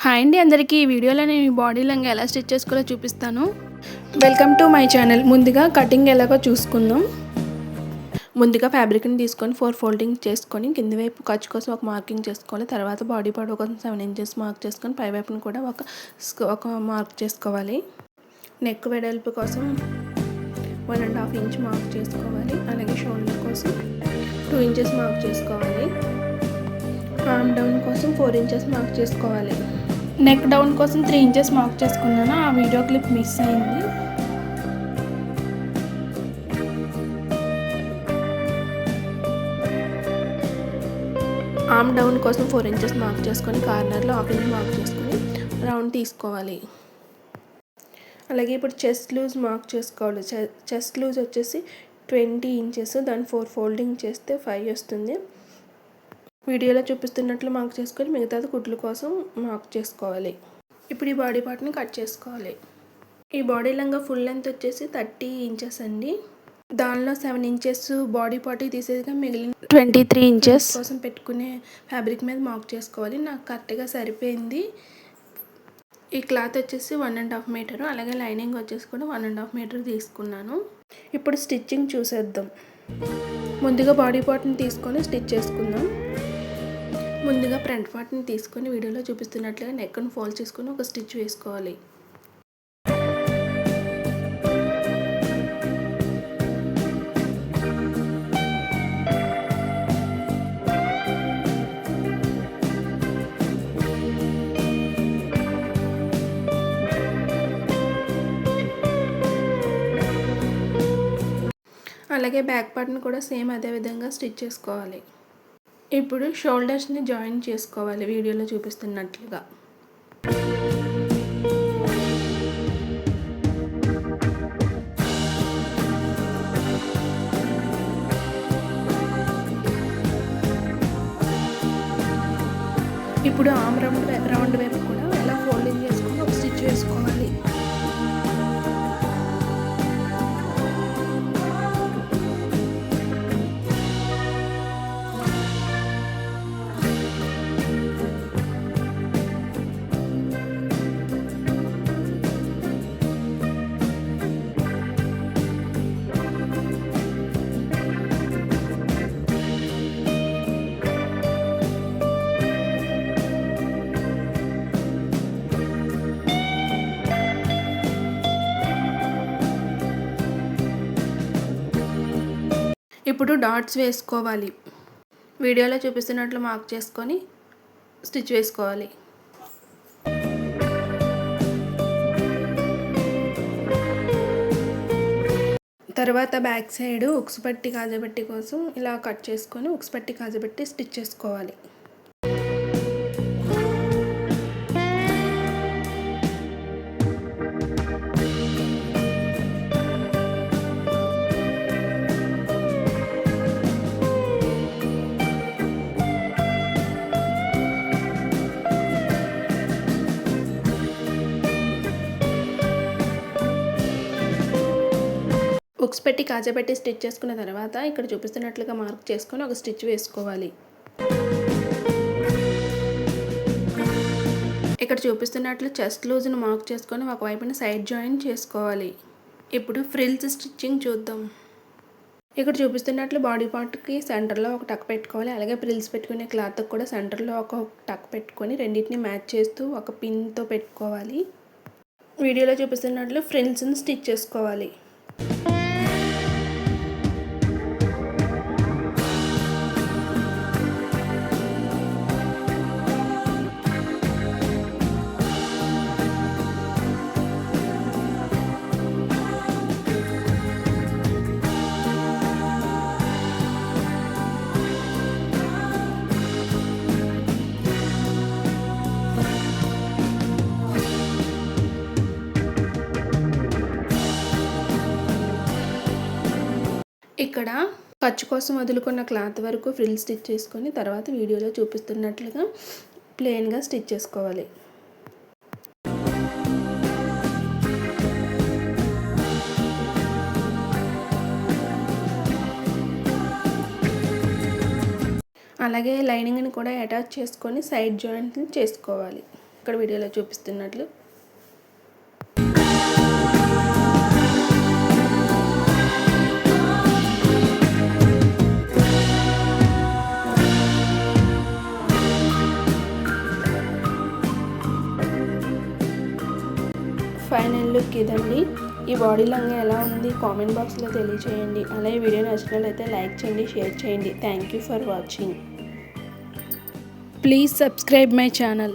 Hi అండి అందరికీ. ఈ వీడియోలో నేను ఈ బాడీ లంగా ఎలా స్టిచ్ చేసుకోవాలో చూపిస్తాను. Welcome to my channel. ముందుగా కటింగ్ ఎలాగో చూసుకుందాం. ముందుగా ఫ్యాబ్రిక్ని తీసుకొని 4 ఫోల్డింగ్ చేసుకొని కింద వైపు ఖర్చు కోసం ఒక మార్కింగ్ చేసుకోవాలి. తర్వాత బాడీ పొడవు కోసం 7 ఇంచెస్ మార్క్ చేసుకొని పై వైపును కూడా ఒక మార్క్ చేసుకోవాలి. నెక్ వెడల్పు కోసం 1.5 ఇంచ్ మార్క్ చేసుకోవాలి. అలాగే షోల్డర్ కోసం 2 ఇంచెస్ మార్క్ చేసుకోవాలి. ఆర్మ్ డౌన్ కోసం 4 ఇంచెస్ మార్క్ చేసుకోవాలి. నెక్ డౌన్ కోసం 3 ఇంచెస్ మార్క్ చేసుకున్నాను. ఆ వీడియో క్లిప్ మిస్ అయింది. ఆర్మ్ డౌన్ కోసం 4 ఇంచెస్ మార్క్ చేసుకొని కార్నర్లో 1/2 ఇంచ్ మార్క్ చేసుకొని రౌండ్ తీసుకోవాలి. అలాగే ఇప్పుడు చెస్ట్ లూజ్ మార్క్ చేసుకోవాలి. చెస్ట్ లూజ్ వచ్చేసి 20 ఇంచెస్. దాన్ని 4 ఫోల్డింగ్ చేస్తే 5 వస్తుంది. వీడియోలో చూపిస్తున్నట్లు మార్క్ చేసుకొని మిగతాది కుట్లు కోసం మార్క్ చేసుకోవాలి. ఇప్పుడు ఈ బాడీ పార్ట్ని కట్ చేసుకోవాలి. ఈ బాడీ లంగా ఫుల్ లెంత్ వచ్చేసి 30 ఇంచెస్ అండి. దానిలో 7 ఇంచెస్ బాడీ పార్ట్కి తీసేదిగా మిగిలిన 23 ఇంచెస్ కోసం పెట్టుకునే ఫ్యాబ్రిక్ మీద మార్క్ చేసుకోవాలి. నాకు కరెక్ట్గా సరిపోయింది. ఈ క్లాత్ వచ్చేసి 1.5 మీటర్. అలాగే లైనింగ్ వచ్చేసి కూడా 1.5 మీటర్ తీసుకున్నాను. ఇప్పుడు స్టిచ్చింగ్ చూసేద్దాం. ముందుగా బాడీ పార్ట్ని తీసుకొని స్టిచ్ చేసుకుందాం. ముందుగా ఫ్రంట్ పార్ట్ని తీసుకొని వీడియోలో చూపిస్తున్నట్లుగా నెక్ను ఫోల్డ్ చేసుకొని ఒక స్టిచ్ వేసుకోవాలి. అలాగే బ్యాక్ పార్ట్ని కూడా సేమ్ అదే విధంగా స్టిచ్ చేసుకోవాలి. ఇప్పుడు షోల్డర్స్ని జాయిన్ చేసుకోవాలి వీడియోలో చూపిస్తున్నట్లుగా. ఇప్పుడు ఆర్మ్ రౌండ్ వైపు కూడా ఎలా ఫోల్డింగ్ చేసుకొని ఒక స్టిచ్ వేసుకోవాలి. ఇప్పుడు డాట్స్ వేసుకోవాలి. వీడియోలో చూపిస్తున్నట్లు మార్క్ చేసుకొని స్టిచ్ వేసుకోవాలి. తర్వాత బ్యాక్ సైడ్ ఉక్స్ పట్టి కాజాబెట్టి కోసం ఇలా కట్ చేసుకొని ఉక్స్ పట్టి కాజాబెట్టి స్టిచ్ చేసుకోవాలి. ఉక్స్ పెట్టి కాజాపెట్టి స్టిచ్ చేసుకున్న తర్వాత ఇక్కడ చూపిస్తున్నట్లుగా మార్క్ చేసుకొని ఒక స్టిచ్ వేసుకోవాలి. ఇక్కడ చూపిస్తున్నట్లు చెస్ట్ లూజ్ను మార్క్ చేసుకొని ఒకవైపున సైడ్ జాయిన్ చేసుకోవాలి. ఇప్పుడు ఫ్రిల్స్ స్టిచ్చింగ్ చూద్దాం. ఇక్కడ చూపిస్తున్నట్లు బాడీ పార్ట్కి సెంటర్లో ఒక టక్ పెట్టుకోవాలి. అలాగే ఫ్రిల్స్ పెట్టుకునే క్లాత్కి కూడా సెంటర్లో ఒక టక్ పెట్టుకొని రెండింటిని మ్యాచ్ చేస్తూ ఒక పిన్తో పెట్టుకోవాలి. వీడియోలో చూపిస్తున్నట్లు ఫ్రిల్స్ని స్టిచ్ చేసుకోవాలి. ఇక్కడ ఖర్చు కోసం వదులుకున్న క్లాత్ వరకు ఫ్రిల్ స్టిచ్ చేసుకొని తర్వాత వీడియోలో చూపిస్తున్నట్లుగా ప్లెయిన్గా స్టిచ్ చేసుకోవాలి. అలాగే లైనింగ్ని కూడా అటాచ్ చేసుకొని సైడ్ జాయింట్ని చేసుకోవాలి. ఇక్కడ వీడియోలో చూపిస్తున్నట్లు. ఫైనల్ లుక్ ఇదండి. ఈ బాడీ లంగా ఎలా ఉంది కామెంట్ బాక్స్లో తెలియచేయండి. అలాగే వీడియో నచ్చినట్లయితే లైక్ చేయండి, షేర్ చేయండి. Thank you for watching. Please subscribe my channel.